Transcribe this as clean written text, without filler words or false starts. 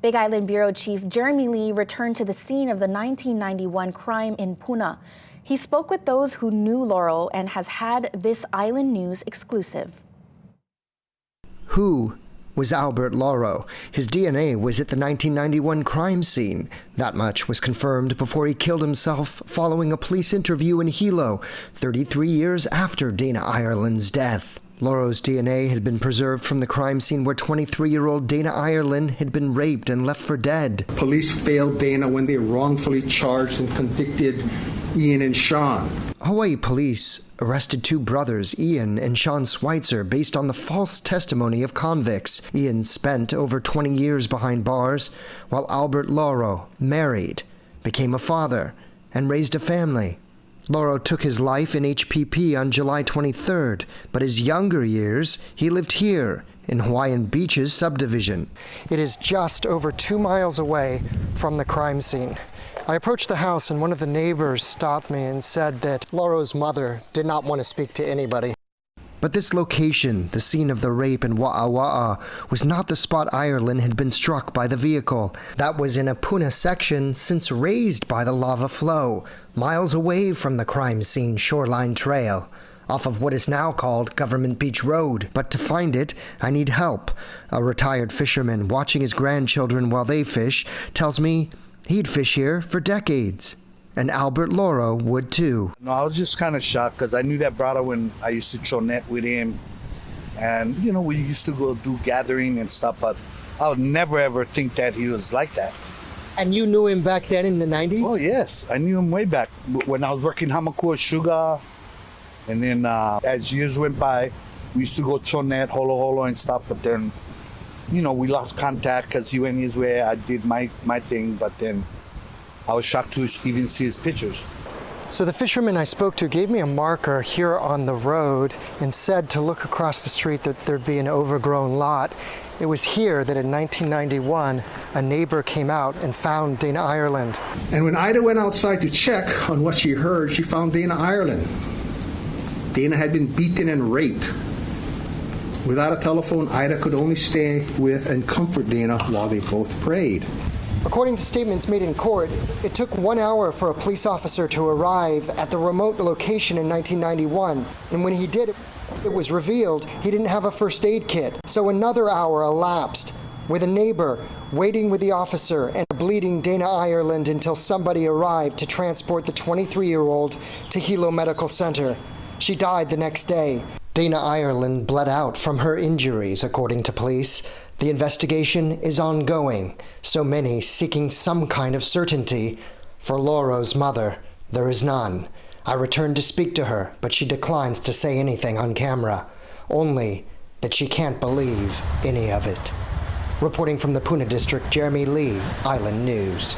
Big Island Bureau Chief Jeremy Lee returned to the scene of the 1991 crime in Puna. He spoke with those who knew Lauro and has had this Island News exclusive. Who was Albert Lauro? His DNA was at the 1991 crime scene. That much was confirmed before he killed himself following a police interview in Hilo, 33 years after Dana Ireland's death. Lauro's DNA had been preserved from the crime scene where 23-year-old Dana Ireland had been raped and left for dead. Police failed Dana when they wrongfully charged and convicted Ian and Sean. Hawaii police arrested two brothers, Ian and Sean Schweitzer, based on the false testimony of convicts. Ian spent over 20 years behind bars, while Albert Lauro married, became a father, and raised a family. Lauro took his life in HPP on July 23rd, but his younger years, he lived here in Hawaiian Beach's subdivision. It is just over 2 miles away from the crime scene. I approached the house and one of the neighbors stopped me and said that Lauro's mother did not want to speak to anybody. But this location, the scene of the rape in Wa'awa'a, was not the spot Ireland had been struck by the vehicle. That was in a Puna section since raised by the lava flow, miles away from the crime scene shoreline trail, off of what is now called Government Beach Road. But to find it, I need help. A retired fisherman watching his grandchildren while they fish tells me he'd fish here for decades. And Albert Lauro would too. No, I was just kind of shocked because I knew that brother when I used to throw net with him. And, you know, we used to go do gathering and stuff, but I would never ever think that he was like that. And you knew him back then in the 90s? Oh, yes. I knew him way back when I was working Hamakua Sugar. And then as years went by, we used to go throw net, holo holo and stuff. But then, you know, we lost contact because he went his way. I did my thing, but then I was shocked to even see his pictures. So the fisherman I spoke to gave me a marker here on the road and said to look across the street that there'd be an overgrown lot. It was here that in 1991, a neighbor came out and found Dana Ireland. And when Ida went outside to check on what she heard, she found Dana Ireland. Dana had been beaten and raped. Without a telephone, Ida could only stay with and comfort Dana while they both prayed. According to statements made in court, it took 1 hour for a police officer to arrive at the remote location in 1991. And when he did, it was revealed he didn't have a first aid kit. So another hour elapsed with a neighbor waiting with the officer and a bleeding Dana Ireland until somebody arrived to transport the 23-year-old to Hilo Medical Center. She died the next day. Dana Ireland bled out from her injuries, according to police. The investigation is ongoing, so many seeking some kind of certainty. For Lauro's mother, there is none. I returned to speak to her, but she declines to say anything on camera, only that she can't believe any of it. Reporting from the Puna District, Jeremy Lee, Island News.